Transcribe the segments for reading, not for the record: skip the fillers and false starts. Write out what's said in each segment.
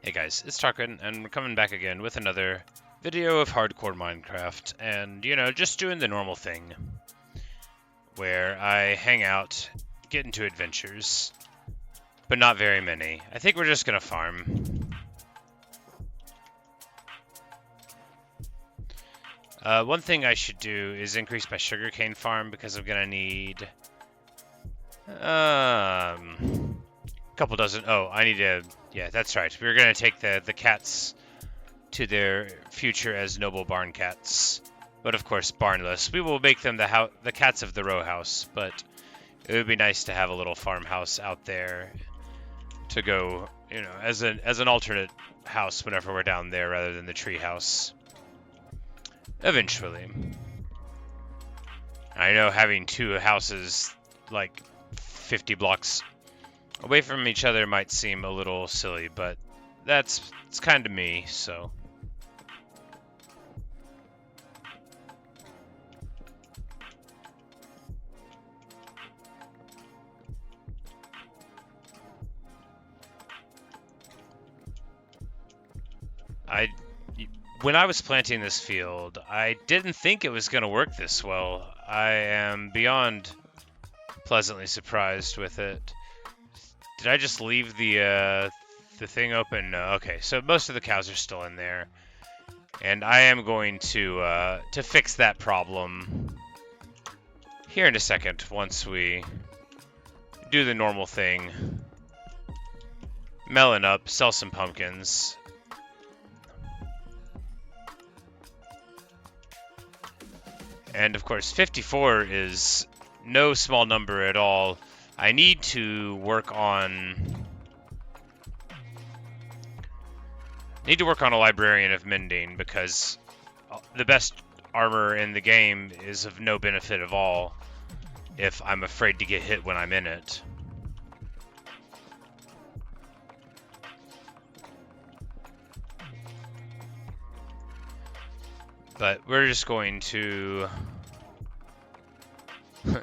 Hey guys, it's Tarkin, and we're coming back again with another video of hardcore Minecraft, and just doing the normal thing, where I hang out, get into adventures, but not very many. I think we're just gonna farm. One thing I should do is increase my sugarcane farm, because I'm gonna need, a couple dozen, I need to, yeah, that's right, we're gonna take the cats to their future as noble barn cats, but of course barnless. We will make them the cats of the row house, but it would be nice to have a little farmhouse out there to go, as an alternate house whenever we're down there, rather than the treehouse. Eventually, I know having two houses like 50 blocks away from each other might seem a little silly, but it's kind of me, so. When I was planting this field, I didn't think it was going to work this well. I am beyond pleasantly surprised with it. Did I just leave the thing open? No. Okay, so most of the cows are still in there, and I am going to fix that problem here in a second once we do the normal thing. Melon up, sell some pumpkins. And of course, 54 is no small number at all. I need to work on a librarian of mending, because the best armor in the game is of no benefit at all if I'm afraid to get hit when I'm in it. But we're just going to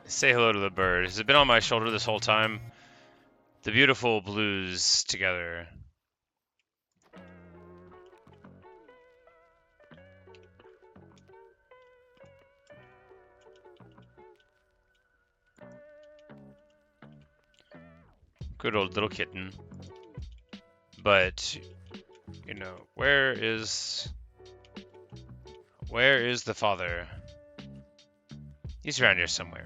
say hello to the bird. Has it been on my shoulder this whole time? The beautiful blues together. Good old little kitten. But, where is the father? He's around here somewhere.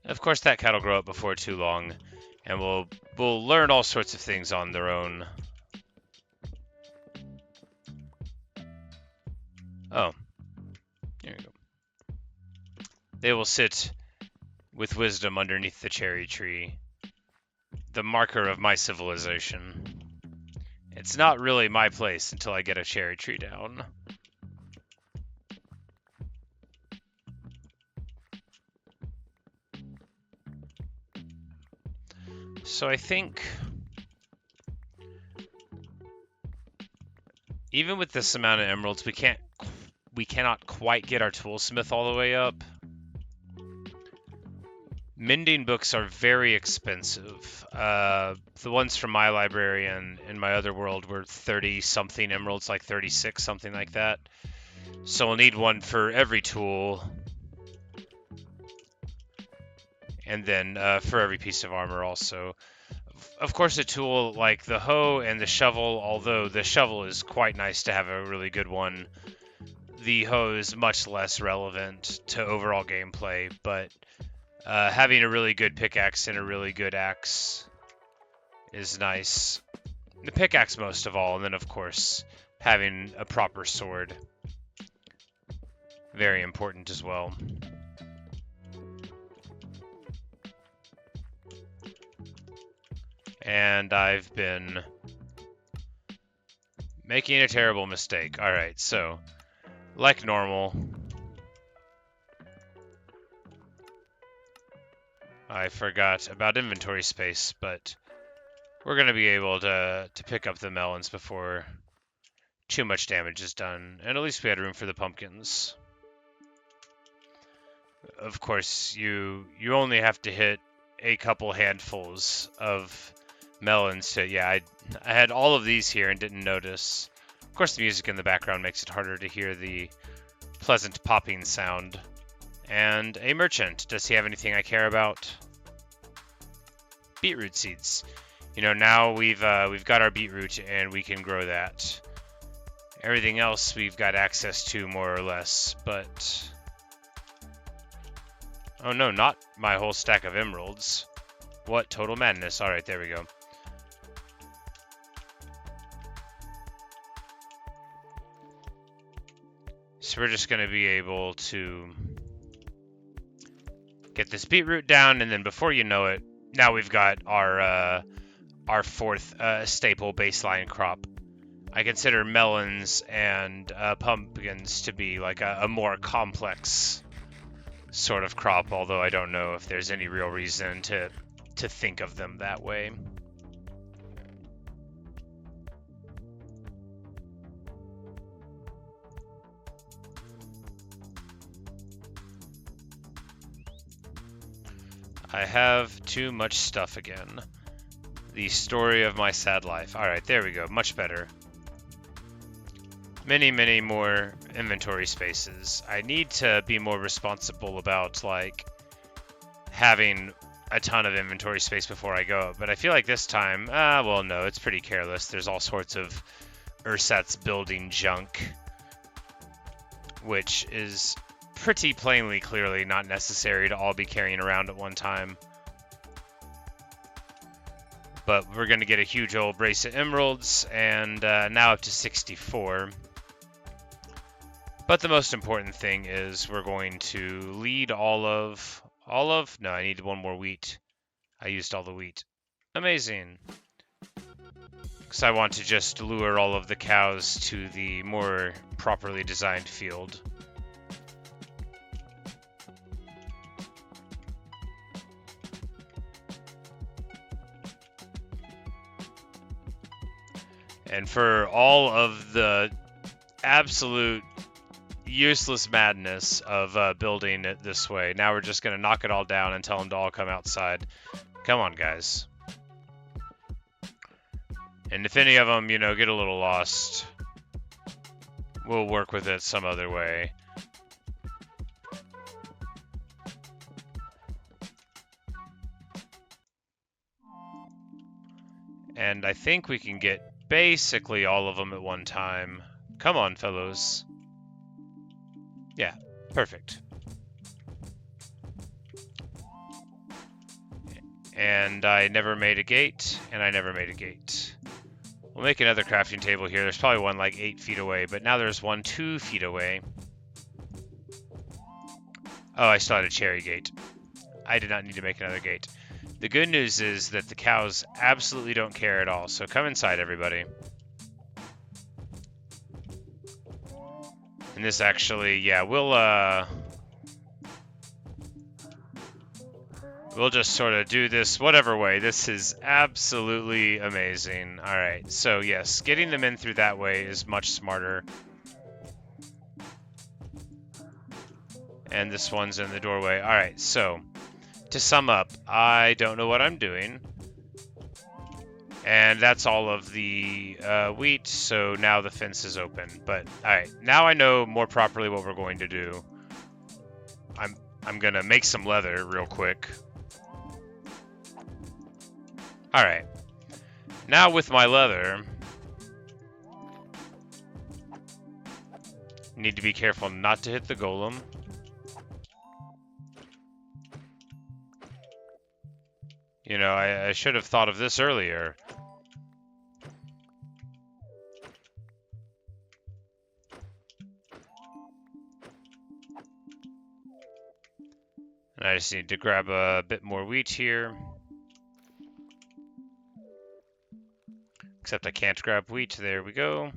Of course, that cat'll grow up before too long, and we'll learn all sorts of things on their own. Oh, there you go. They will sit with wisdom underneath the cherry tree, the marker of my civilization. It's not really my place until I get a cherry tree down. So I think, even with this amount of emeralds, we cannot quite get our toolsmith all the way up. Mending books are very expensive. The ones from my library and in my other world were 30-something emeralds, like 36, something like that. So we'll need one for every tool. And then for every piece of armor also. Of course, a tool like the hoe and the shovel, although the shovel is quite nice to have a really good one, the hoe is much less relevant to overall gameplay, but having a really good pickaxe and a really good axe is nice. The pickaxe most of all, and then of course having a proper sword. Very important as well. And I've been making a terrible mistake. Alright, so, like normal, I forgot about inventory space, but we're going to be able to pick up the melons before too much damage is done. And at least we had room for the pumpkins. Of course, you only have to hit a couple handfuls of melons to, yeah, I had all of these here and didn't notice. Of course, the music in the background makes it harder to hear the pleasant popping sound. And a merchant. Does he have anything I care about? Beetroot seeds. You know, now we've got our beetroot and we can grow that. Everything else we've got access to more or less, but... Oh no, not my whole stack of emeralds. What total madness. Alright, there we go. So we're just going to be able to get this beetroot down, and then before you know it, now we've got our fourth staple baseline crop. I consider melons and pumpkins to be like a more complex sort of crop, although I don't know if there's any real reason to think of them that way. I have too much stuff again. The story of my sad life. Alright, there we go. Much better. Many, many more inventory spaces. I need to be more responsible about, like, having a ton of inventory space before I go. But I feel like this time, well, no, it's pretty careless. There's all sorts of ersatz building junk, which is pretty plainly, clearly not necessary to all be carrying around at one time. But we're going to get a huge old brace of emeralds, and now up to 64. But the most important thing is we're going to lead all of... No, I need one more wheat. I used all the wheat. Amazing. Because I want to just lure all of the cows to the more properly designed field. And for all of the absolute useless madness of building it this way, now we're just going to knock it all down and tell them to all come outside. Come on, guys. And if any of them, you know, get a little lost, we'll work with it some other way. And I think we can get basically all of them at one time. Come on, fellows. Yeah, perfect. And I never made a gate, and I never made a gate. We'll make another crafting table here. There's probably one like 8 feet away, but now there's one 2 feet away. Oh, I still had a cherry gate. I did not need to make another gate. The good news is that the cows absolutely don't care at all, so come inside, everybody. And this actually, yeah, we'll just sort of do this whatever way. This is absolutely amazing. All right, so yes, getting them in through that way is much smarter. And this one's in the doorway. All right, so to sum up, I don't know what I'm doing. And that's all of the wheat, so now the fence is open. But, alright, now I know more properly what we're going to do. I'm gonna make some leather real quick. Alright. Now with my leather, need to be careful not to hit the golem. You know, I should have thought of this earlier. And I just need to grab a bit more wheat here. Except I can't grab wheat. There we go.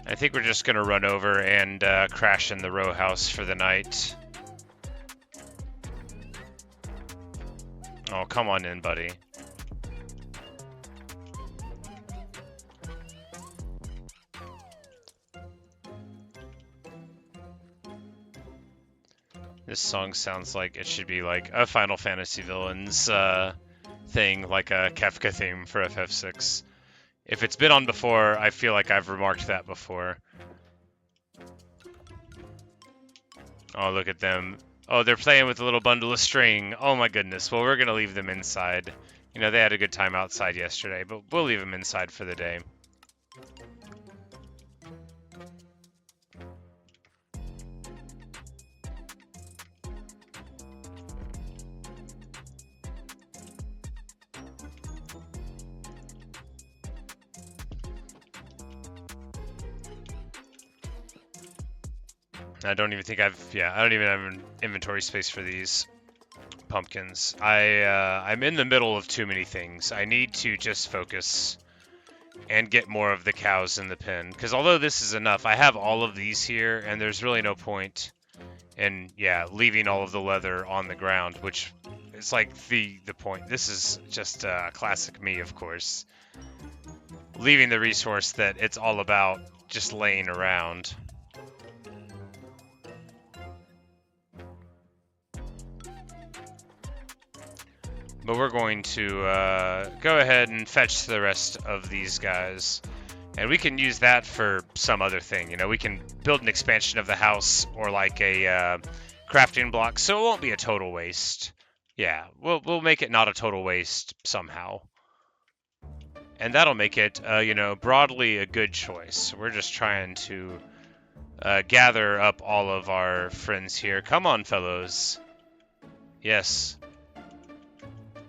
I think we're just going to run over and crash in the row house for the night. Oh, come on in, buddy. This song sounds like it should be like a Final Fantasy villains thing, like a Kefka theme for FF6. If it's been on before, I feel like I've remarked that before. Oh, look at them. Oh, they're playing with a little bundle of string. Oh my goodness. Well, we're gonna leave them inside. You know, they had a good time outside yesterday, but we'll leave them inside for the day. I don't even think I don't even have an inventory space for these pumpkins. I'm in the middle of too many things. I need to just focus and get more of the cows in the pen. Because although this is enough, I have all of these here, and there's really no point in, leaving all of the leather on the ground, which is like the point. This is just classic me, of course. Leaving the resource that it's all about just laying around. But we're going to go ahead and fetch the rest of these guys. And we can use that for some other thing. You know, we can build an expansion of the house or like a crafting block, so it won't be a total waste. Yeah, we'll make it not a total waste somehow. And that'll make it, broadly a good choice. We're just trying to gather up all of our friends here. Come on, fellows. Yes.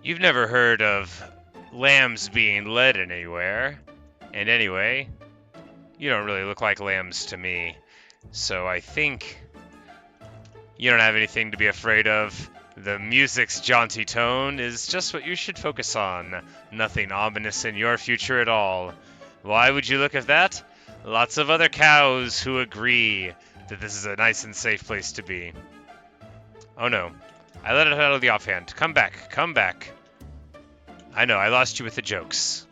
You've never heard of lambs being led anywhere. And anyway, you don't really look like lambs to me. So I think you don't have anything to be afraid of. The music's jaunty tone is just what you should focus on. Nothing ominous in your future at all. Why would you look at that? Lots of other cows who agree that this is a nice and safe place to be. Oh no. I let it out of the offhand. Come back. Come back. I know, I lost you with the jokes.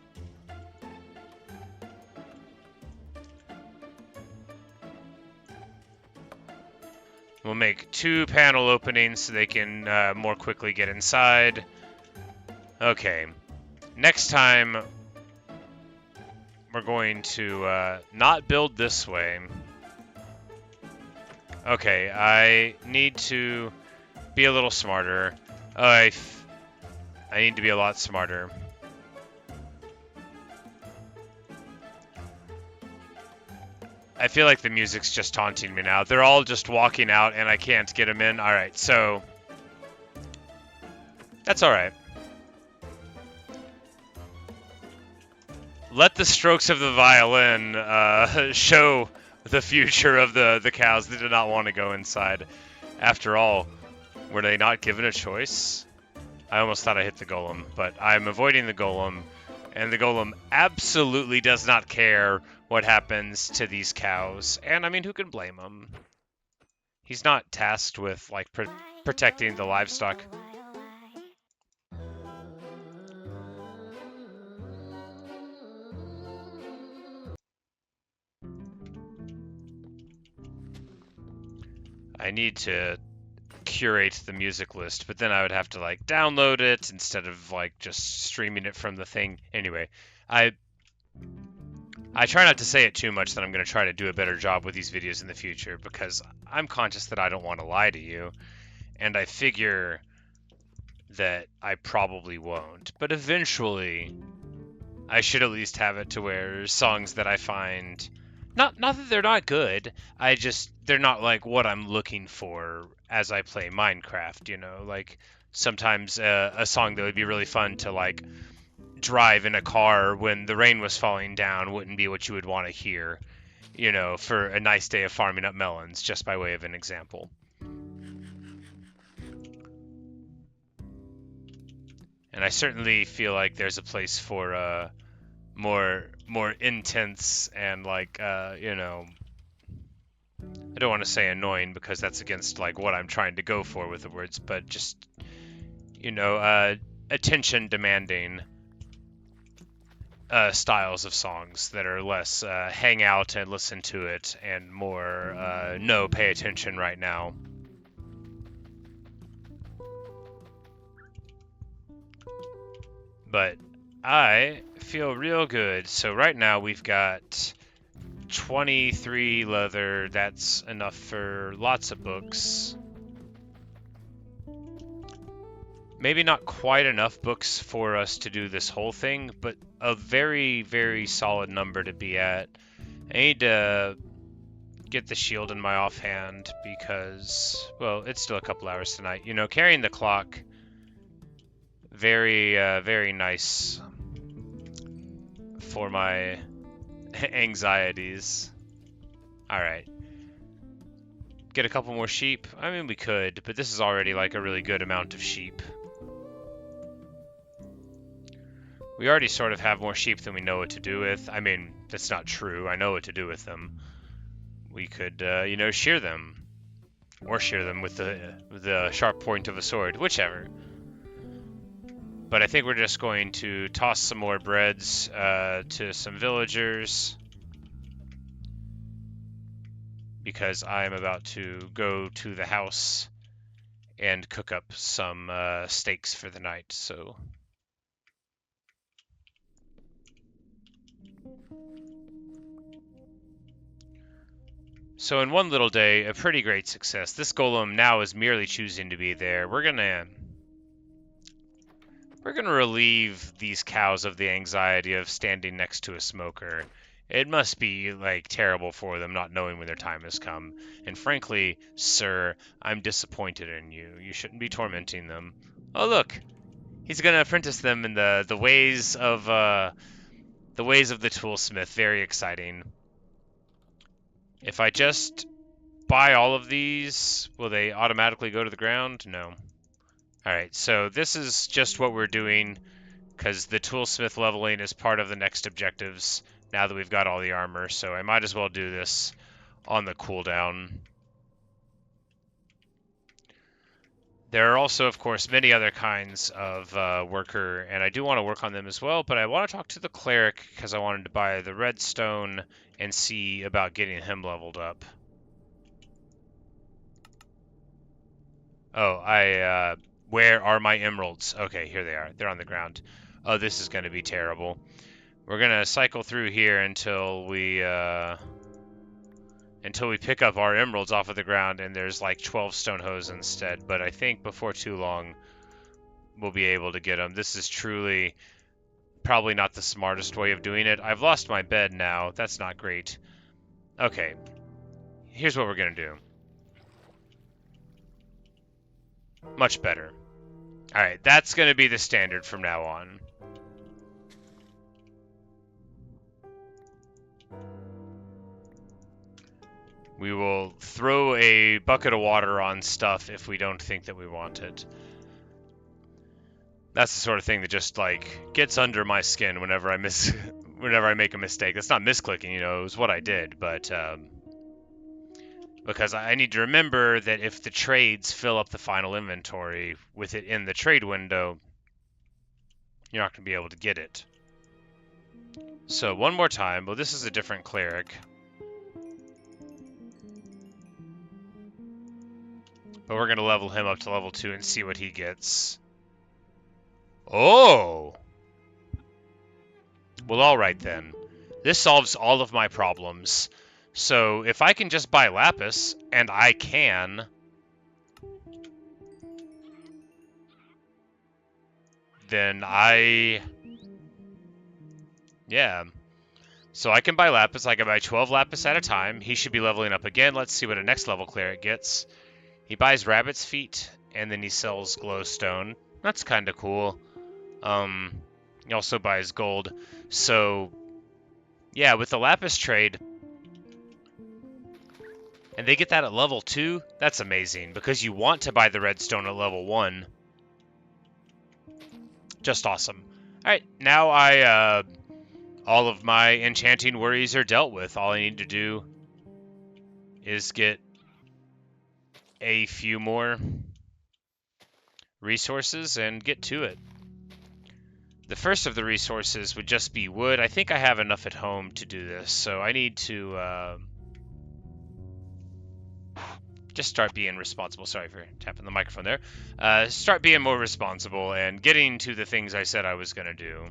We'll make 2 panel openings so they can more quickly get inside. Okay. Next time, we're going to not build this way. Okay, I need to be a little smarter. I need to be a lot smarter. I feel like the music's just taunting me now. They're all just walking out and I can't get them in. Alright, so that's alright. Let the strokes of the violin show the future of the cows. They did not want to go inside. After all, were they not given a choice? I almost thought I hit the golem, but I'm avoiding the golem, and the golem absolutely does not care what happens to these cows. And I mean, who can blame him? He's not tasked with like protecting the livestock. I need to curate the music list, but then I would have to like download it instead of like just streaming it from the thing. Anyway, I try not to say it too much that I'm going to try to do a better job with these videos in the future, because I'm conscious that I don't want to lie to you, and I figure that I probably won't. But eventually, I should at least have it to where songs that I find, not that they're not good, they're not like what I'm looking for as I play Minecraft, you know? Like, sometimes a song that would be really fun to like drive in a car when the rain was falling down wouldn't be what you would want to hear, you know, for a nice day of farming up melons, just by way of an example. And I certainly feel like there's a place for more intense and like you know, I don't want to say annoying because that's against like what I'm trying to go for with the words, but just, you know, attention demanding styles of songs that are less hang out and listen to it and more no, pay attention right now. But I feel real good. So right now we've got 23 leather. That's enough for lots of books. Maybe not quite enough books for us to do this whole thing, but a very, very solid number to be at. I need to get the shield in my offhand because, well, it's still a couple hours tonight. You know, carrying the clock, very, very nice for my anxieties. Alright. Get a couple more sheep? I mean, we could, but this is already like a really good amount of sheep. We already sort of have more sheep than we know what to do with. I mean, that's not true. I know what to do with them. We could, you know, shear them. Or shear them with the sharp point of a sword. Whichever. But I think we're just going to toss some more breads to some villagers. Because I'm about to go to the house and cook up some steaks for the night, so... So in one little day, a pretty great success. This golem now is merely choosing to be there. We're gonna relieve these cows of the anxiety of standing next to a smoker. It must be, like, terrible for them not knowing when their time has come. And frankly, sir, I'm disappointed in you. You shouldn't be tormenting them. Oh, look! He's gonna apprentice them in the ways of the toolsmith. Very exciting. If I just buy all of these, will they automatically go to the ground? No. Alright, so this is just what we're doing, because the toolsmith leveling is part of the next objectives, now that we've got all the armor, so I might as well do this on the cooldown. There are also, of course, many other kinds of worker, and I do want to work on them as well, but I want to talk to the cleric, because I wanted to buy the redstone and see about getting him leveled up. Oh, where are my emeralds? Okay, here they are. They're on the ground. Oh, this is going to be terrible. We're going to cycle through here until we pick up our emeralds off of the ground, and there's like 12 stone hoes instead. But I think before too long, we'll be able to get them. This is truly probably not the smartest way of doing it. I've lost my bed now. That's not great. Okay, here's what we're going to do. Much better. Alright, that's going to be the standard from now on. We will throw a bucket of water on stuff if we don't think that we want it. That's the sort of thing that just, like, gets under my skin whenever I whenever I make a mistake. That's not misclicking, you know, it was what I did, but, because I need to remember that if the trades fill up the final inventory with it in the trade window, you're not going to be able to get it. So, one more time. Well, this is a different cleric. But we're going to level him up to level 2 and see what he gets. Oh! Well, alright then. This solves all of my problems. So, if I can just buy lapis, and I can, then yeah. So I can buy lapis, I can buy 12 lapis at a time. He should be leveling up again. Let's see what a next level cleric gets. He buys rabbit's feet, and then he sells glowstone. That's kind of cool. He also buys gold. So, yeah, with the lapis trade... And they get that at level 2? That's amazing, because you want to buy the redstone at level 1. Just awesome. Alright, now all of my enchanting worries are dealt with. All I need to do is get a few more resources and get to it. The first of the resources would just be wood. I think I have enough at home to do this, so I need to... just start being responsible. Sorry for tapping the microphone there. Start being more responsible and getting to the things I said I was going to do.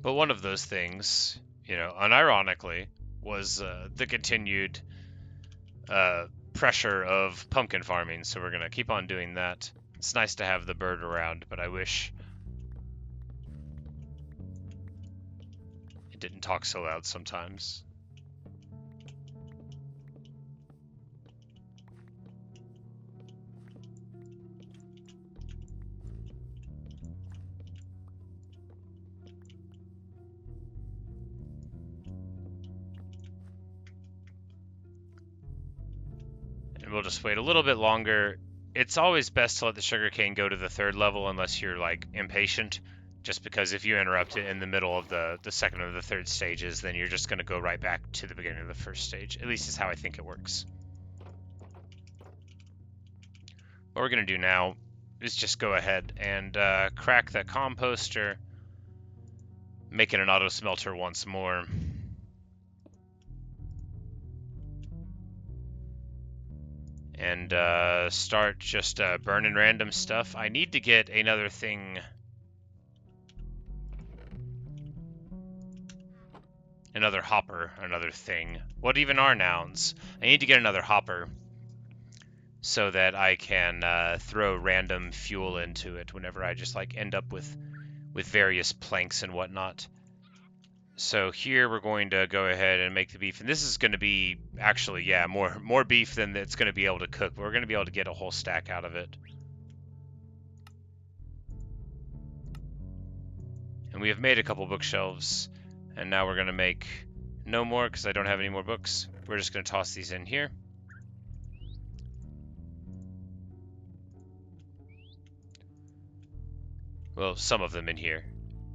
But one of those things, you know, unironically, was the continued pressure of pumpkin farming. So we're going to keep on doing that. It's nice to have the bird around, but I wish it didn't talk so loud sometimes. And we'll just wait a little bit longer. It's always best to let the sugarcane go to the 3rd level unless you're like impatient, just because if you interrupt it in the middle of the 2nd or the 3rd stages, then you're just going to go right back to the beginning of the 1st stage. At least is how I think it works. What we're going to do now is just go ahead and crack that composter, make it an auto smelter once more. And start just burning random stuff. I need to get another thing. Another hopper, another thing. What even are nouns? I need to get another hopper so that I can throw random fuel into it whenever I just like end up with various planks and whatnot. So here we're going to go ahead and make the beef, and this is going to be actually, yeah, more beef than it's going to be able to cook. But we're going to be able to get a whole stack out of it. And we have made a couple bookshelves, and now we're going to make no more because I don't have any more books. We're just going to toss these in here. Well, some of them in here.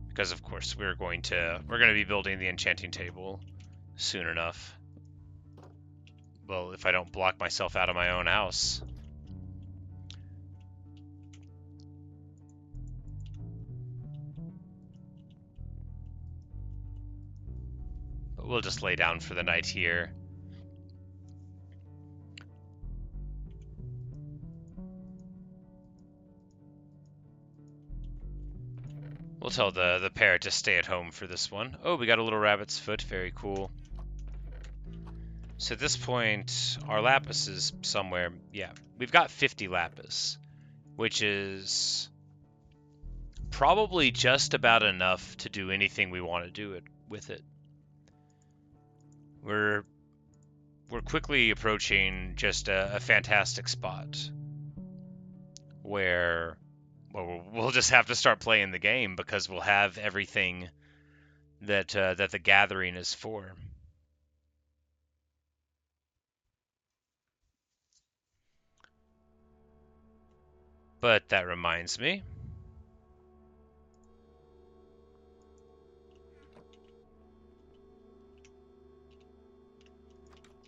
Because of course we're going to be building the enchanting table soon enough. Well, if I don't block myself out of my own house. But we'll just lay down for the night here. We'll tell the parrot to stay at home for this one. Oh, we got a little rabbit's foot. Very cool. So at this point, our lapis is somewhere. Yeah, we've got 50 lapis, which is probably just about enough to do anything we want to do with it. We're quickly approaching just a fantastic spot where, well, we'll just have to start playing the game because we'll have everything that the gathering is for. But that reminds me.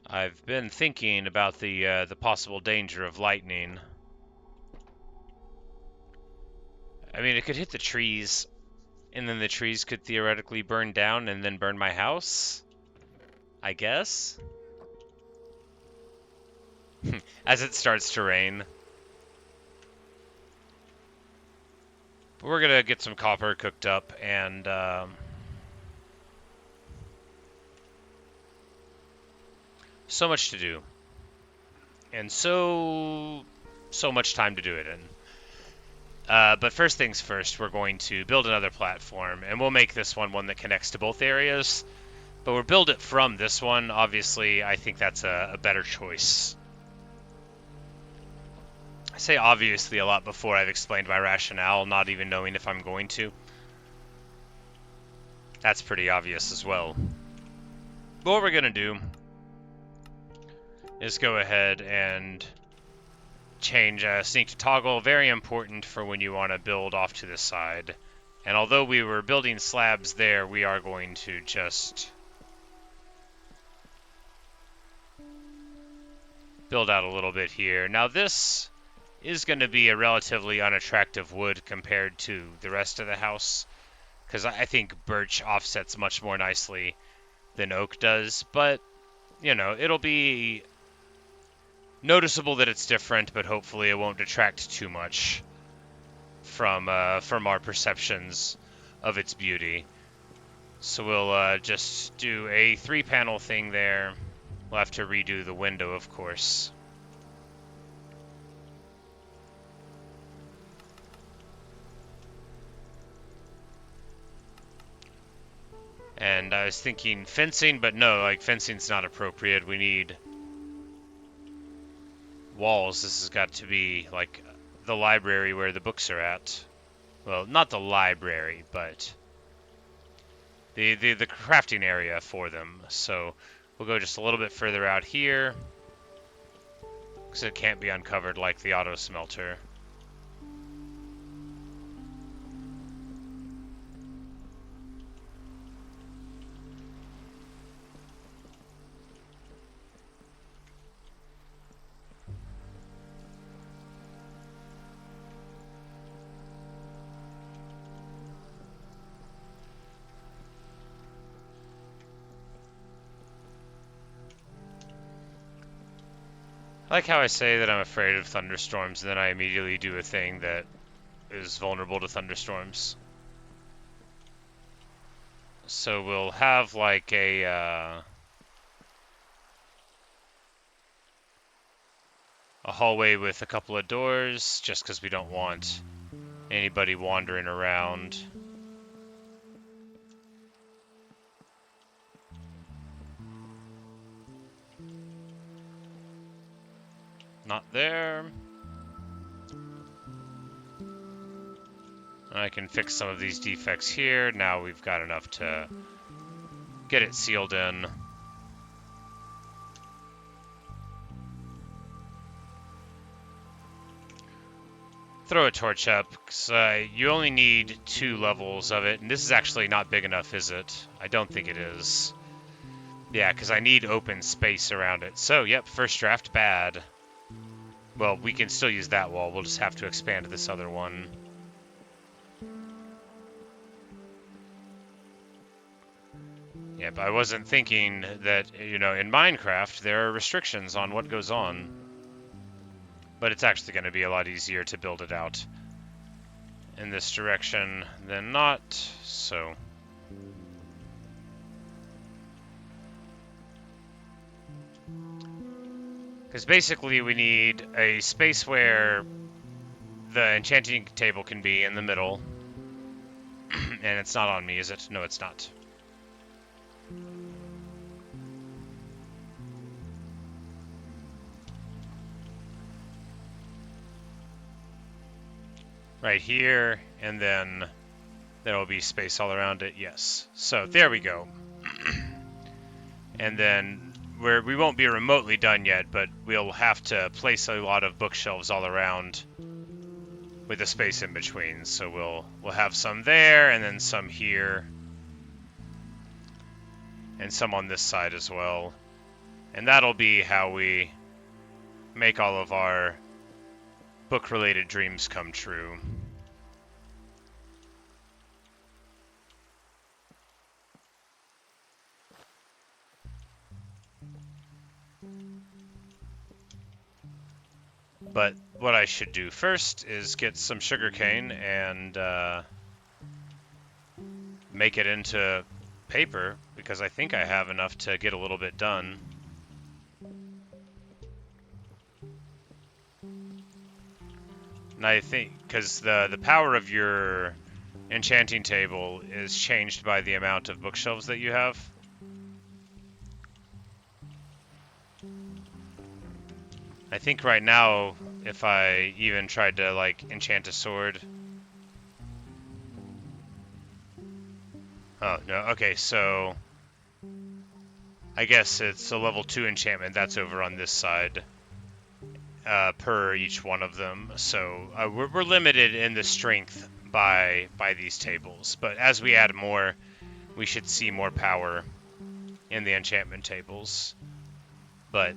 I've been thinking about the possible danger of lightning. I mean, it could hit the trees, and then the trees could theoretically burn down and then burn my house, I guess? As it starts to rain. But we're gonna get some copper cooked up, and so much to do. And so much time to do it in. But first things first, we're going to build another platform, and we'll make this one that connects to both areas. But we'll build it from this one. Obviously, I think that's a better choice. I say obviously a lot before I've explained my rationale, not even knowing if I'm going to. That's pretty obvious as well. But what we're going to do is go ahead and change sneak to toggle. Very important for when you want to build off to the side. And although we were building slabs there, we are going to just build out a little bit here. Now this is going to be a relatively unattractive wood compared to the rest of the house, because I think birch offsets much more nicely than oak does, but, you know, it'll be noticeable that it's different, but hopefully it won't detract too much from our perceptions of its beauty. So we'll just do a 3-panel thing there. We'll have to redo the window, of course. And I was thinking fencing, but no, like, fencing's not appropriate. We need walls. This has got to be like the library where the books are at. Well, not the library, but the crafting area for them. So we'll go just a little bit further out here, because it can't be uncovered like the auto smelter. I like how I say that I'm afraid of thunderstorms, and then I immediately do a thing that is vulnerable to thunderstorms. So we'll have like a hallway with a couple of doors, just because we don't want anybody wandering around. Not there. I can fix some of these defects here. Now we've got enough to get it sealed in. Throw a torch up, because you only need 2 levels of it, and this is actually not big enough, is it? I don't think it is. Yeah, because I need open space around it. So, yep, first draft bad. Well, we can still use that wall. We'll just have to expand this other one. Yep, I wasn't thinking that, you know, in Minecraft, there are restrictions on what goes on. But it's actually going to be a lot easier to build it out in this direction than not, so... Because basically we need a space where the enchanting table can be in the middle. And it's not on me, is it? No, it's not. Right here, and then there will be space all around it, yes. So there we go. And then we won't be remotely done yet, but we'll have to place a lot of bookshelves all around with a space in between. So we'll have some there, and then some here, and some on this side as well. And that'll be how we make all of our book-related dreams come true. But what I should do first is get some sugarcane and make it into paper, because I think I have enough to get a little bit done. And I think, because the power of your enchanting table is changed by the amount of bookshelves that you have. I think right now, if I even tried to, like, enchant a sword... Oh, no, okay, so... I guess it's a level 2 enchantment, that's over on this side, per each one of them. So we're limited in the strength by these tables, but as we add more, we should see more power in the enchantment tables. But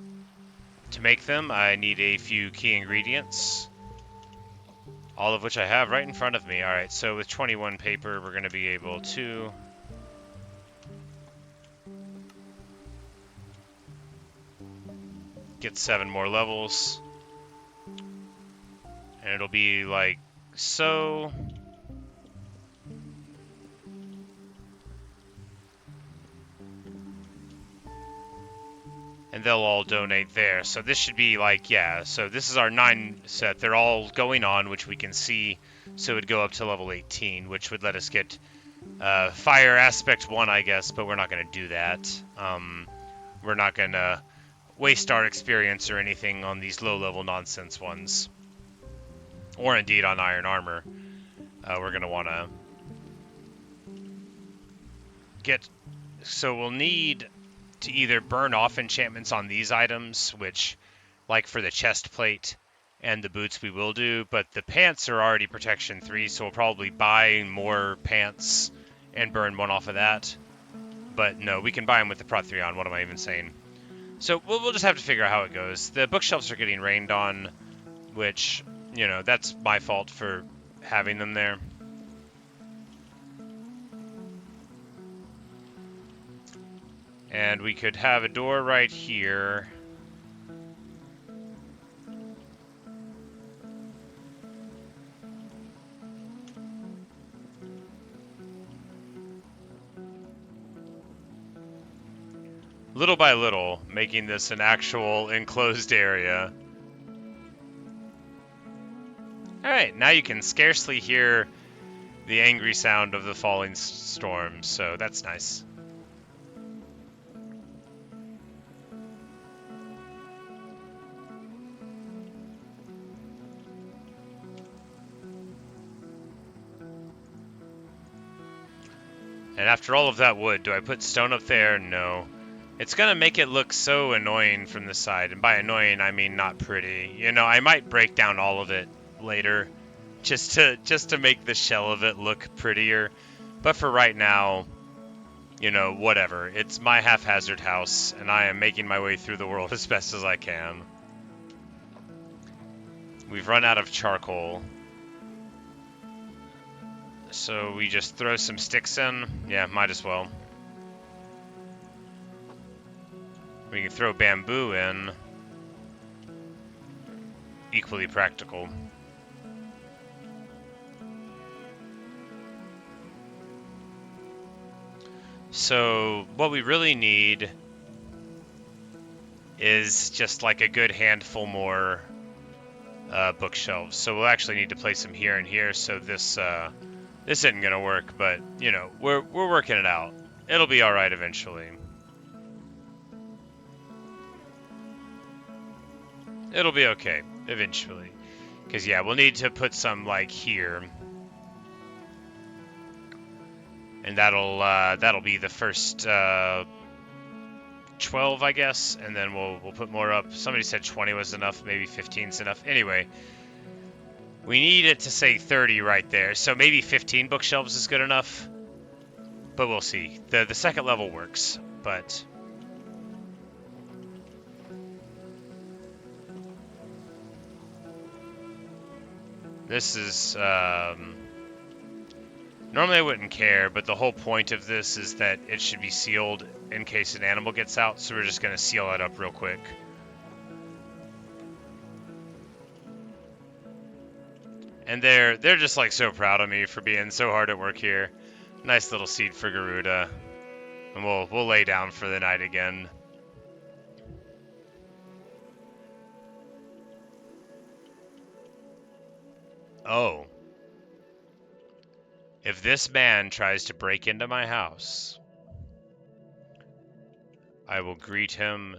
to make them, I need a few key ingredients. All of which I have right in front of me. Alright, so with 21 paper, we're going to be able to get 7 more levels. And it'll be like so. And they'll all donate there. So this should be like, yeah, so this is our 9 set. They're all going on, which we can see. So it would go up to level 18, which would let us get fire aspect 1, I guess, but we're not going to do that. We're not going to waste our experience or anything on these low-level nonsense ones. Or indeed on iron armor. We're going to want to get... So we'll need to either burn off enchantments on these items, which, like for the chest plate and the boots we will do, but the pants are already protection 3, so we'll probably buy more pants and burn 1 off of that. But no, we can buy them with the Prot 3 on, what am I even saying? So we'll just have to figure out how it goes. The bookshelves are getting rained on, which, you know, that's my fault for having them there. And we could have a door right here. Little by little, making this an actual enclosed area. Alright, now you can scarcely hear the angry sound of the falling storm, so that's nice. And after all of that wood, do I put stone up there? No. It's gonna make it look so annoying from the side, and by annoying I mean not pretty. You know, I might break down all of it later, just to make the shell of it look prettier. But for right now, you know, whatever. It's my haphazard house, and I am making my way through the world as best as I can. We've run out of charcoal. So we just throw some sticks in? Yeah, might as well. We can throw bamboo in. Equally practical. So what we really need is just like a good handful more bookshelves. So we'll actually need to place them here and here. So this isn't gonna work, but you know, we're working it out. It'll be all right eventually. It'll be okay eventually, because yeah, we'll need to put some like here, and that'll be the first 12, I guess, and then we'll put more up. Somebody said 20 was enough, maybe 15's enough. Anyway, we need it to say 30 right there, so maybe 15 bookshelves is good enough, but we'll see. The second level works, but this is normally I wouldn't care, but the whole point of this is that it should be sealed in case an animal gets out, so we're just gonna seal it up real quick. And they're just like so proud of me for being so hard at work here. Nice little seed for Garuda. And we'll lay down for the night again. Oh. If this man tries to break into my house, I will greet him,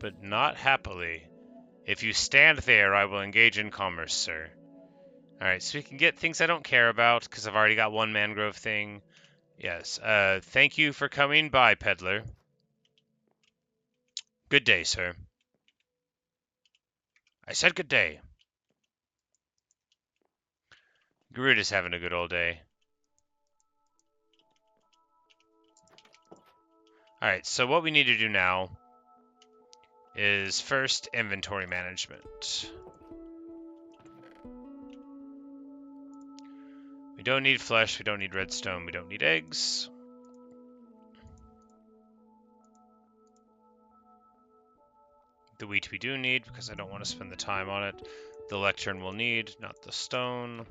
but not happily. If you stand there, I will engage in commerce, sir. Alright, so we can get things I don't care about, because I've already got one mangrove thing. Yes, thank you for coming by, peddler. Good day, sir. I said good day. Garuda's having a good old day. Alright, so what we need to do now is first inventory management. We don't need flesh, we don't need redstone, we don't need eggs. The wheat we do need, because I don't want to spend the time on it. The lectern we'll need, not the stone.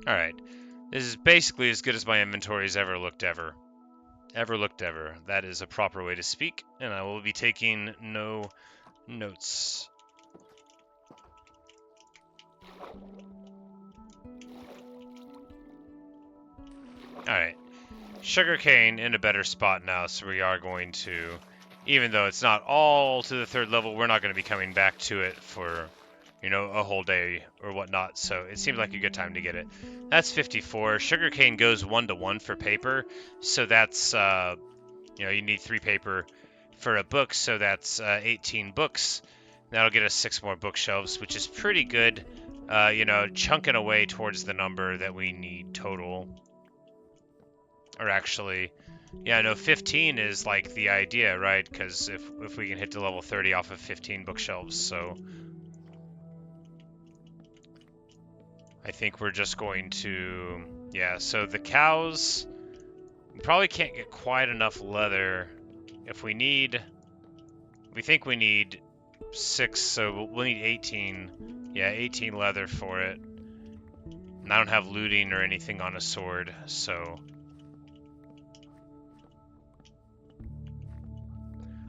Alright. This is basically as good as my inventory's ever looked ever. Ever looked ever. That is a proper way to speak, and I will be taking no notes. Alright. Sugarcane in a better spot now, so we are going to, even though it's not all to the 3rd level, we're not going to be coming back to it for, you know, a whole day or whatnot, so it seems like a good time to get it. That's 54. Sugarcane goes 1-to-1 for paper, so that's, you know, you need 3 paper for a book, so that's 18 books. That'll get us 6 more bookshelves, which is pretty good, you know, chunking away towards the number that we need total. Or actually, yeah, no, 15 is like the idea, right? Because if we can hit to level 30 off of 15 bookshelves, so I think we're just going to, yeah, so the cows, we probably can't get quite enough leather. If we need, we think we need 6, so we'll need 18. Yeah, 18 leather for it. And I don't have looting or anything on a sword, so...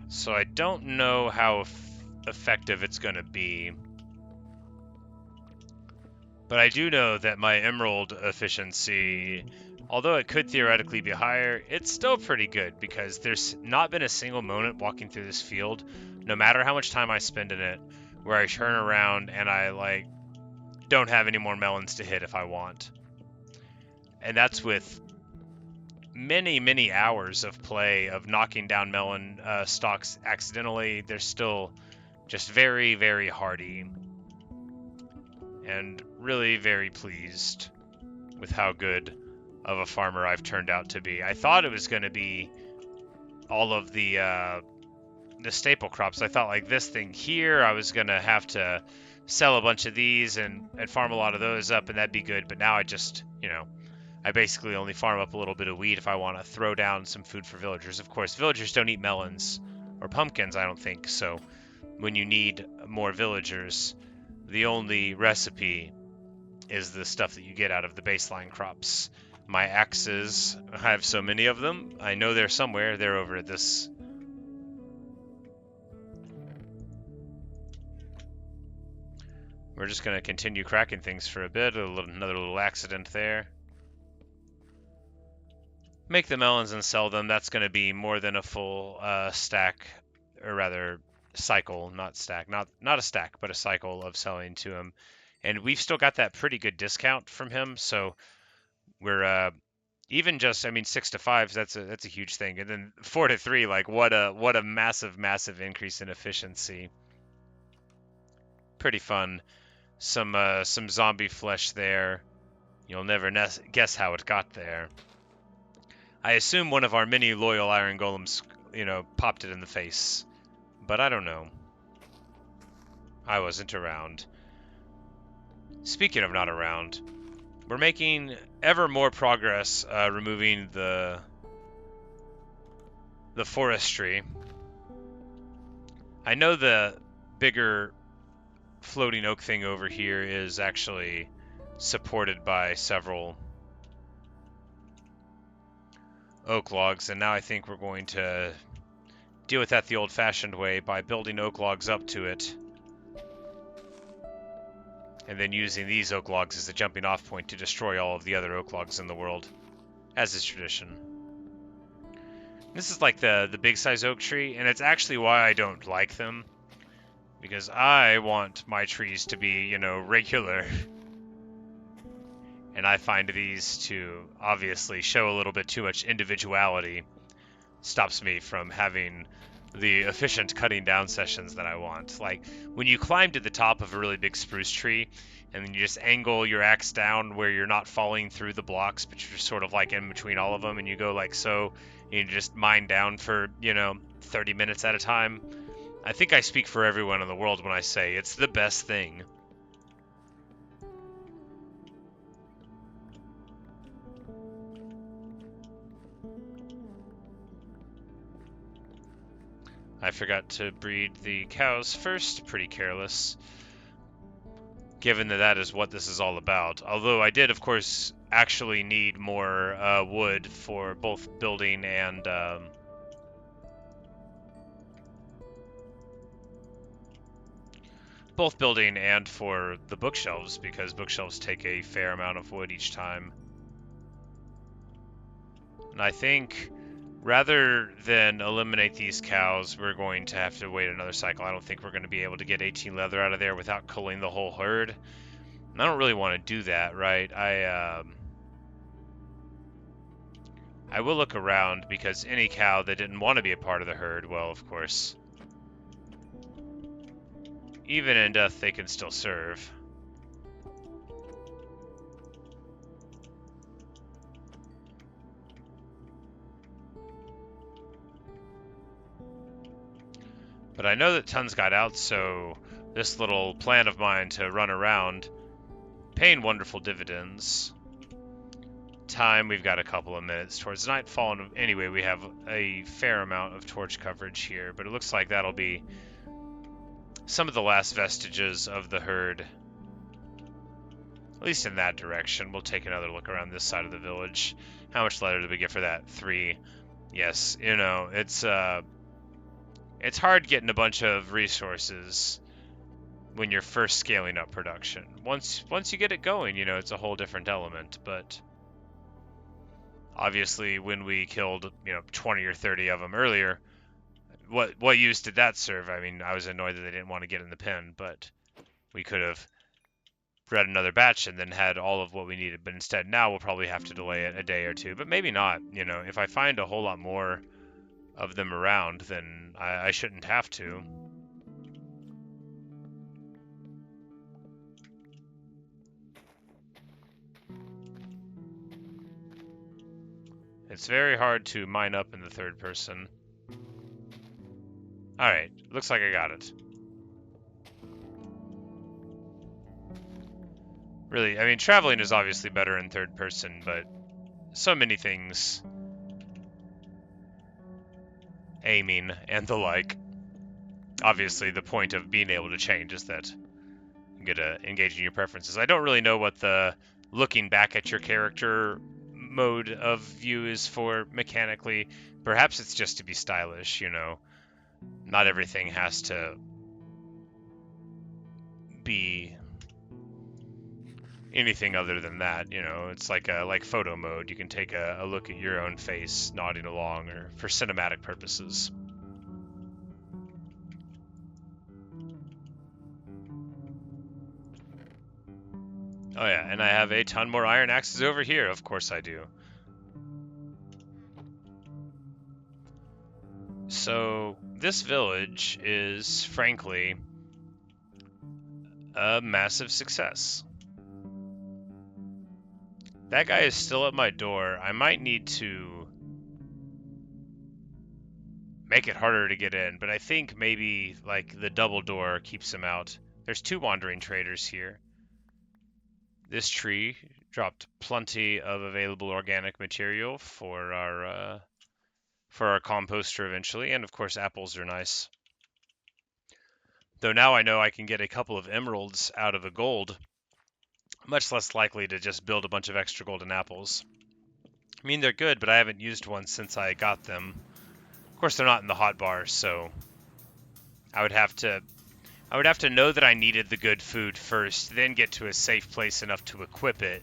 So I don't know how effective it's going to be. But I do know that my emerald efficiency, although it could theoretically be higher, it's still pretty good because there's not been a single moment walking through this field, no matter how much time I spend in it, where I turn around and I, like, don't have any more melons to hit if I want. And that's with many, many hours of play of knocking down melon stalks accidentally. They're still just very, very hardy. And really very pleased with how good of a farmer I've turned out to be. I thought it was going to be all of the staple crops. I thought, like, this thing here, I was going to have to sell a bunch of these and farm a lot of those up, and that'd be good. But now I just, you know, I basically only farm up a little bit of wheat if I want to throw down some food for villagers. Of course, villagers don't eat melons or pumpkins, I don't think. So when you need more villagers, the only recipe is the stuff that you get out of the baseline crops. My axes, I have so many of them. I know they're somewhere. They're over at this. We're just going to continue cracking things for a bit. Another little accident there. Make the melons and sell them. That's going to be more than a full stack, or rather cycle, not stack. Not a stack, but a cycle of selling to him. And we've still got that pretty good discount from him, so we're even just, I mean, 6 to 5, that's a huge thing. And then 4 to 3, like, what a massive increase in efficiency. Pretty fun. Some zombie flesh there. You'll never guess how it got there. I assume one of our many loyal iron golems, you know, popped it in the face. But I don't know. I wasn't around. Speaking of not around, we're making ever more progress removing the forestry. I know the bigger floating oak thing over here is actually supported by several oak logs, and now I think we're going to deal with that the old-fashioned way by building oak logs up to it, and then using these oak logs as the jumping off point to destroy all of the other oak logs in the world, as is tradition. This is like the big size oak tree, and it's actually why I don't like them, because I want my trees to be, you know, regular. And I find these to obviously show a little bit too much individuality. Stops me from having the efficient cutting down sessions that I want. Like, when you climb to the top of a really big spruce tree, and then you just angle your axe down where you're not falling through the blocks, but you're sort of like in between all of them, and you go like so, and you just mine down for, you know, 30 minutes at a time. I think I speak for everyone in the world when I say it's the best thing. I forgot to breed the cows first. Pretty careless, given that that is what this is all about. Although I did, of course, actually need more wood for both building and for the bookshelves, because bookshelves take a fair amount of wood each time. And I think rather than eliminate these cows, we're going to have to wait another cycle. I don't think we're going to be able to get 18 leather out of there without culling the whole herd. And I don't really want to do that, right? I will look around, because any cow that didn't want to be a part of the herd, well, of course, even in death, they can still serve. But I know that tons got out, so this little plan of mine to run around, paying wonderful dividends. Time, we've got a couple of minutes towards nightfall, and anyway, we have a fair amount of torch coverage here, but it looks like that'll be some of the last vestiges of the herd, at least in that direction. We'll take another look around this side of the village. How much leather did we get for that? 3. Yes, you know, it's hard getting a bunch of resources when you're first scaling up production. Once you get it going, you know, it's a whole different element. But obviously, when we killed, 20 or 30 of them earlier, what use did that serve? I mean, I was annoyed that they didn't want to get in the pen, but we could have bred another batch and then had all of what we needed. But instead, now we'll probably have to delay it a day or two. But maybe not. You know, if I find a whole lot more of them around, then I shouldn't have to. It's very hard to mine up in the third person. Alright, looks like I got it. Really, I mean, traveling is obviously better in third person, but so many things, aiming and the like. Obviously, the point of being able to change is that you get to engage in your preferences. I don't really know what the looking back at your character mode of view is for mechanically. Perhaps it's just to be stylish, you know. Not everything has to be anything other than that, you know. It's like photo mode. You can take a look at your own face nodding along, or for cinematic purposes. Oh yeah, and I have a ton more iron axes over here. Of course I do. So this village is, frankly, a massive success. That guy is still at my door. I might need to make it harder to get in, but I think maybe like the double door keeps him out. There's 2 wandering traders here. This tree dropped plenty of available organic material for our composter eventually, and of course apples are nice. Though now I know I can get a couple of emeralds out of a gold, much less likely to just build a bunch of extra golden apples. I mean, they're good, but I haven't used one since I got them. Of course, they're not in the hotbar, so I would have to know that I needed the good food first, then get to a safe place enough to equip it,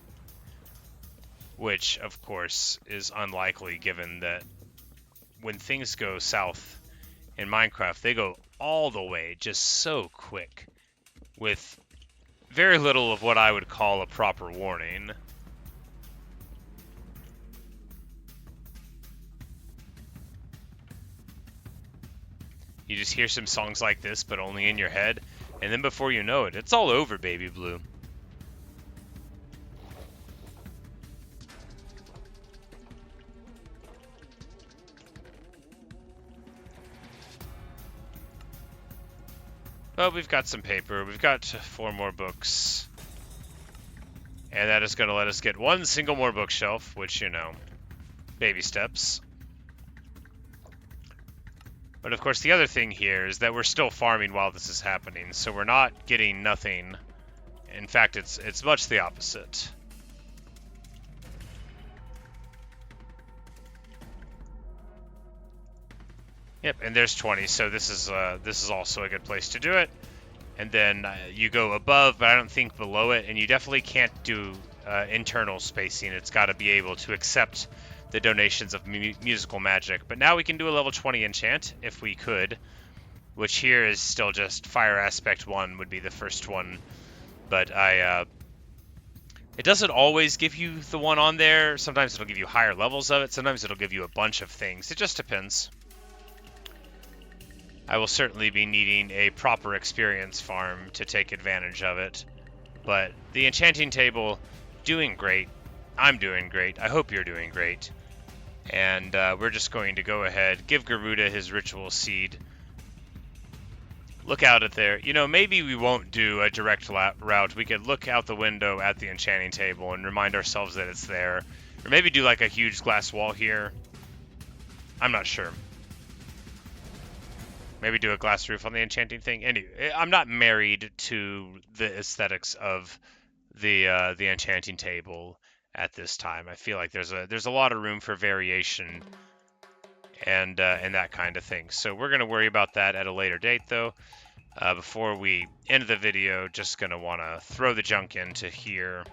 which, of course, is unlikely given that when things go south in Minecraft, they go all the way just so quick, with very little of what I would call a proper warning. You just hear some songs like this, but only in your head, and then before you know it, it's all over, baby blue. Well, we've got some paper. We've got 4 more books. And that is going to let us get 1 single more bookshelf, which, you know, baby steps. But of course, the other thing here is that we're still farming while this is happening, so we're not getting nothing. In fact, it's much the opposite. Yep, and there's 20, so this is also a good place to do it. And then you go above, but I don't think below it, and you definitely can't do internal spacing. It's got to be able to accept the donations of musical magic. But now we can do a level 20 enchant, if we could, which here is still just Fire Aspect 1 would be the first one. But it doesn't always give you the one on there. Sometimes it'll give you higher levels of it. Sometimes it'll give you a bunch of things. It just depends. I will certainly be needing a proper experience farm to take advantage of it. But the enchanting table, doing great. I'm doing great. I hope you're doing great. And we're just going to go ahead, give Garuda his ritual seed. Look out at there. You know, maybe we won't do a direct route. We could look out the window at the enchanting table and remind ourselves that it's there. Or maybe do like a huge glass wall here. I'm not sure. Maybe do a glass roof on the enchanting thing. Anyway, I'm not married to the aesthetics of the enchanting table at this time. I feel like there's a lot of room for variation and that kind of thing. So we're gonna worry about that at a later date, though. Before we end the video, just gonna want to throw the junk into here.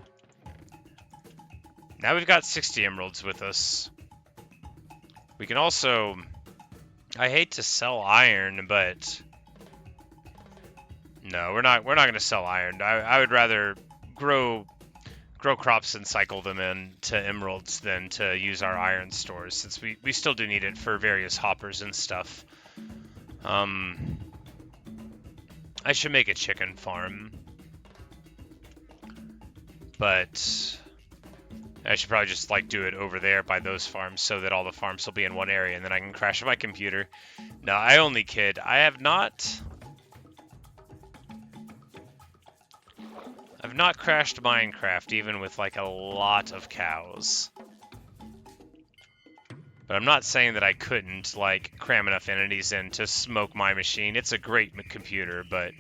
Now we've got 60 emeralds with us. We can also... I hate to sell iron, but no, we're not going to sell iron. I would rather grow crops and cycle them into emeralds than to use our iron stores, since we still do need it for various hoppers and stuff. I should make a chicken farm, but I should probably just do it over there by those farms so that all the farms will be in one area, and then I can crash my computer. No, I only kid. I've not crashed Minecraft even with a lot of cows. But I'm not saying that I couldn't cram enough entities in to smoke my machine. It's a great computer, but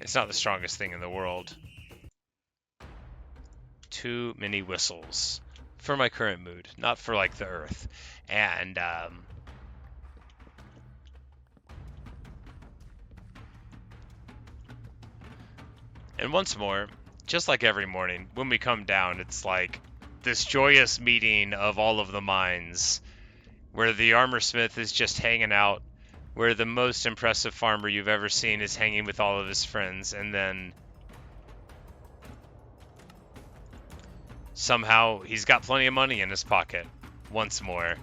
it's not the strongest thing in the world. Too many whistles. For my current mood, not for the earth. And once more, just like every morning, when we come down, it's this joyous meeting of all of the minds, where the armor smith is just hanging out, where the most impressive farmer you've ever seen is hanging with all of his friends, and then somehow he's got plenty of money in his pocket, once more,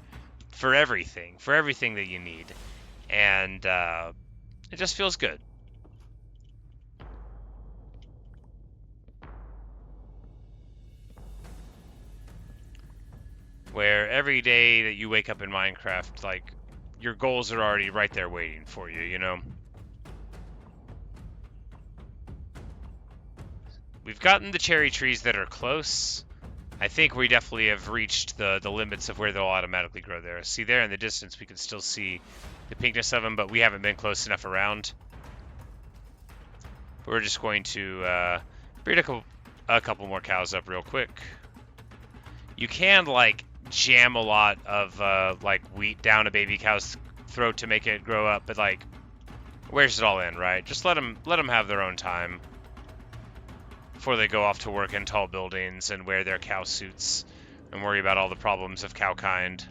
for everything that you need. And it just feels good. Where every day that you wake up in Minecraft, your goals are already right there waiting for you, you know? We've gotten the cherry trees that are close. I think we definitely have reached the limits of where they'll automatically grow there. See, there in the distance, we can still see the pinkness of them, but we haven't been close enough around. We're just going to breed a couple more cows up real quick. You can, jam a lot of, wheat down a baby cow's throat to make it grow up, but, where's it all in, right? Just let them have their own time before they go off to work in tall buildings and wear their cow suits and worry about all the problems of cow kind.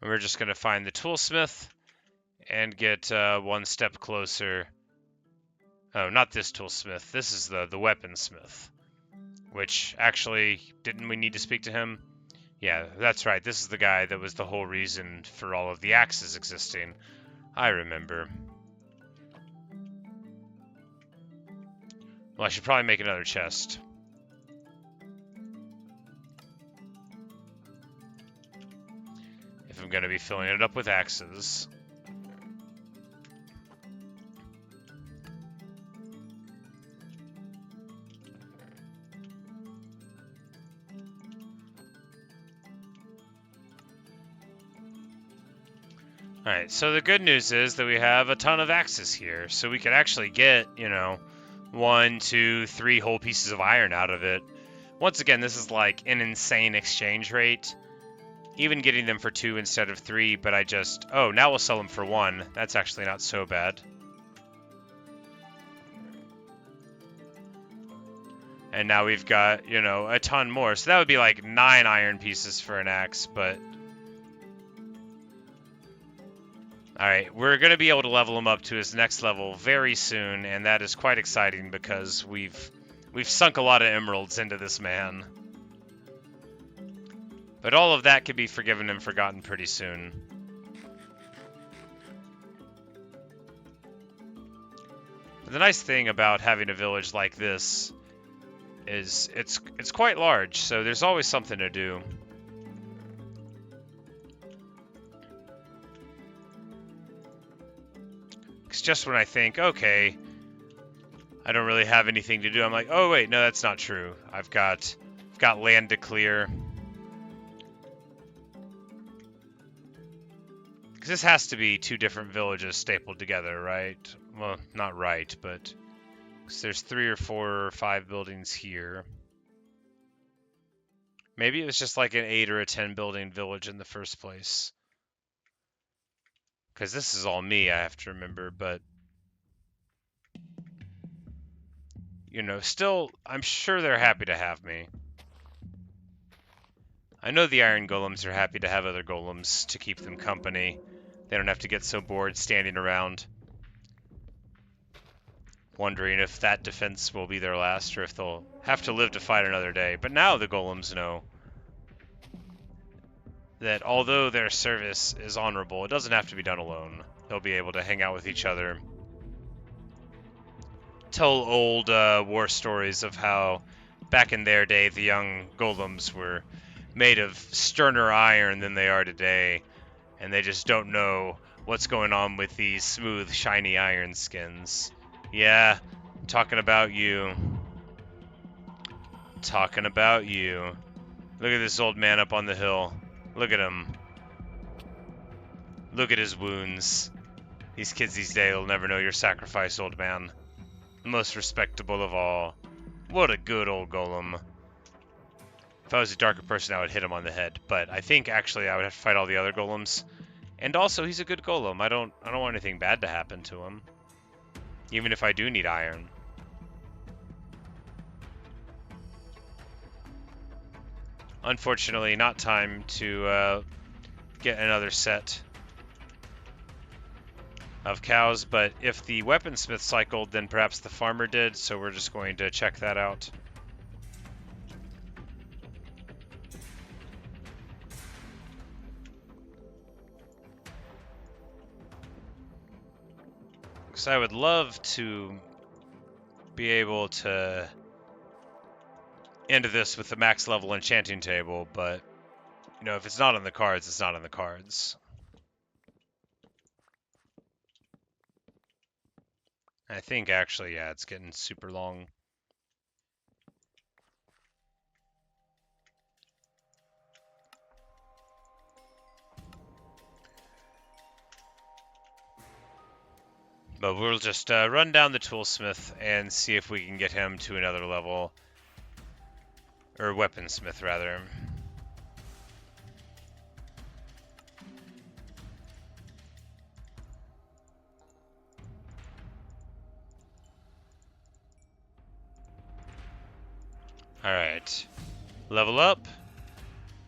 And we're just going to find the toolsmith and get one step closer. Oh, not this toolsmith. This is the weaponsmith. Which, actually, didn't we need to speak to him? Yeah, that's right. This is the guy that was the whole reason for all of the axes existing. I remember. Well, I should probably make another chest. If I'm going to be filling it up with axes. Alright, so the good news is that we have a ton of axes here, so we could actually get, 1, 2, 3 whole pieces of iron out of it. Once again, this is like an insane exchange rate. Even getting them for 2 instead of 3, but oh, now we'll sell them for 1. That's actually not so bad. And now we've got, a ton more. So that would be like 9 iron pieces for an axe, but... Alright, we're going to be able to level him up to his next level very soon, and that is quite exciting because we've sunk a lot of emeralds into this man. But all of that could be forgiven and forgotten pretty soon. But the nice thing about having a village like this is it's quite large, so there's always something to do. It's just when I think, okay, I don't really have anything to do, I'm like, oh wait, no, that's not true. I've got land to clear. Because this has to be 2 different villages stapled together, right? Well, not right, but there's 3 or 4 or 5 buildings here. Maybe it was just like an 8 or a 10 building village in the first place. Because this is all me, I have to remember, but... still, I'm sure they're happy to have me. I know the iron golems are happy to have other golems to keep them company. They don't have to get so bored standing around, wondering if that defense will be their last or if they'll have to live to fight another day. But now the golems know that although their service is honorable, it doesn't have to be done alone. They'll be able to hang out with each other, tell old war stories of how back in their day the young golems were made of sterner iron than they are today, and they just don't know what's going on with these smooth, shiny iron skins. Yeah, talking about you. Talking about you. Look at this old man up on the hill. Look at him. Look at his wounds. These kids these days will never know your sacrifice, old man. The most respectable of all. What a good old golem. If I was a darker person, I would hit him on the head. But I think, actually, I would have to fight all the other golems. And also, he's a good golem. I don't want anything bad to happen to him. Even if I do need iron. Unfortunately, not time to get another set of cows, but if the weaponsmith cycled, then perhaps the farmer did, so we're just going to check that out. Because I would love to be able to end this with the max level enchanting table, but, if it's not on the cards, it's not on the cards. I think, actually, yeah, it's getting super long. But we'll just run down the toolsmith and see if we can get him to another level. Or weaponsmith, rather. Alright. Level up.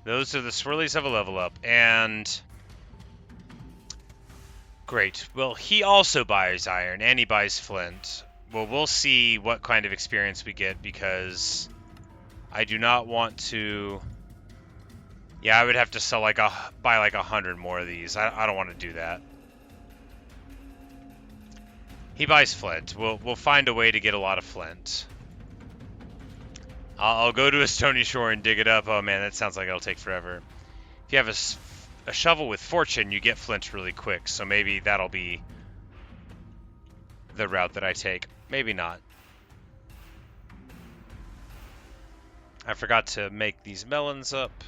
Those are the swirlies of a level up. And... great. Well, he also buys iron, and he buys flint. Well, we'll see what kind of experience we get, because I do not want to... yeah, I would have to buy like 100 more of these. I don't want to do that. He buys flint. We'll find a way to get a lot of flint. I'll go to a stony shore and dig it up. Oh man, that sounds like it'll take forever. If you have a shovel with fortune, you get flint really quick, so maybe that'll be the route that I take. Maybe not. I forgot to make these melons up.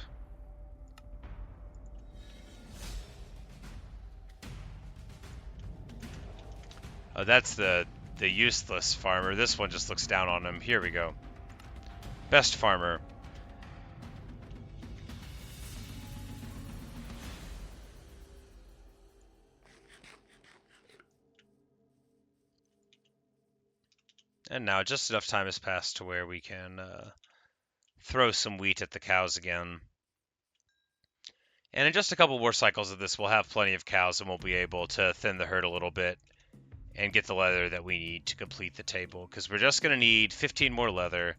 Oh, that's the useless farmer. This one just looks down on him. Here we go. Best farmer. And now just enough time has passed to where we can throw some wheat at the cows again. And in just a couple more cycles of this, we'll have plenty of cows and we'll be able to thin the herd a little bit and get the leather that we need to complete the table. Because we're just going to need 15 more leather.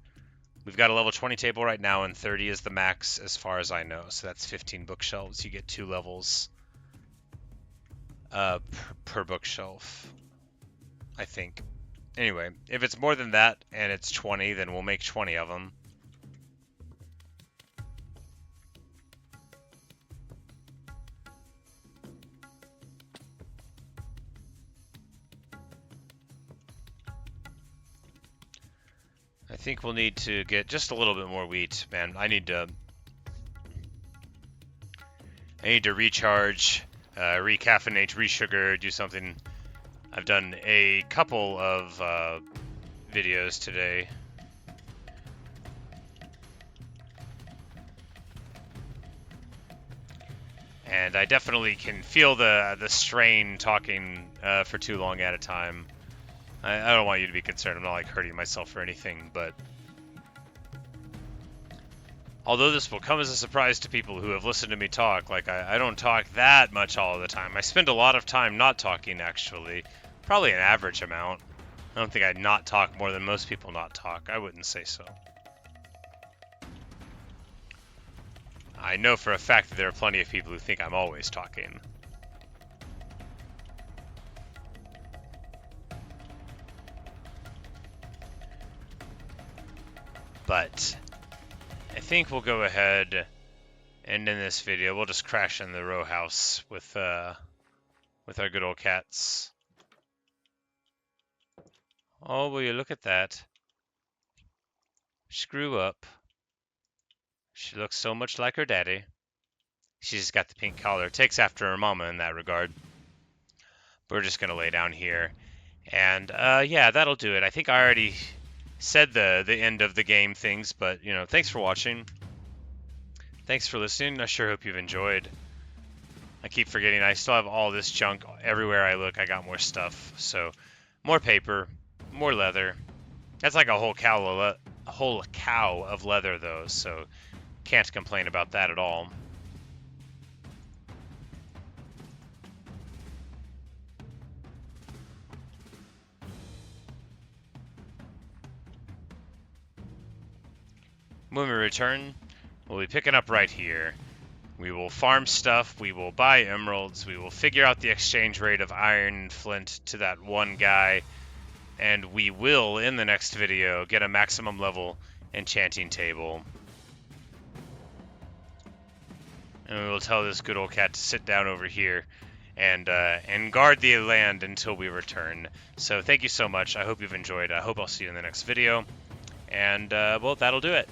We've got a level 20 table right now, and 30 is the max as far as I know. So that's 15 bookshelves. You get 2 levels per bookshelf, I think. Anyway, if it's more than that and it's 20, then we'll make 20 of them. I think we'll need to get just a little bit more wheat, man. I need to recharge, recaffeinate, resugar, do something. I've done a couple of videos today. And I definitely can feel the strain talking for too long at a time. I don't want you to be concerned. I'm not like hurting myself or anything, but although this will come as a surprise to people who have listened to me talk, like I don't talk that much all the time. I spend a lot of time not talking, actually. Probably an average amount. I don't think I'd not talk more than most people not talk. I wouldn't say so. I know for a fact that there are plenty of people who think I'm always talking. But I think we'll go ahead and in this video we'll just crash in the row house with our good old cats. Oh, will you look at that? Screw up. She looks so much like her daddy. She's got the pink collar. Takes after her mama in that regard. We're just gonna lay down here. And yeah, that'll do it. I think I already said the end of the game things, but you know, thanks for watching. Thanks for listening. I sure hope you've enjoyed. I keep forgetting I still have all this junk everywhere I look. I got more stuff. So more paper, more leather. That's like a whole cow of leather though, so can't complain about that at all. When we return, we'll be picking up right here. We will farm stuff, we will buy emeralds, we will figure out the exchange rate of iron and flint to that one guy, and we will, in the next video, get a maximum level enchanting table. And we will tell this good old cat to sit down over here and guard the land until we return. So thank you so much. I hope you've enjoyed. I hope I'll see you in the next video. And, well, that'll do it.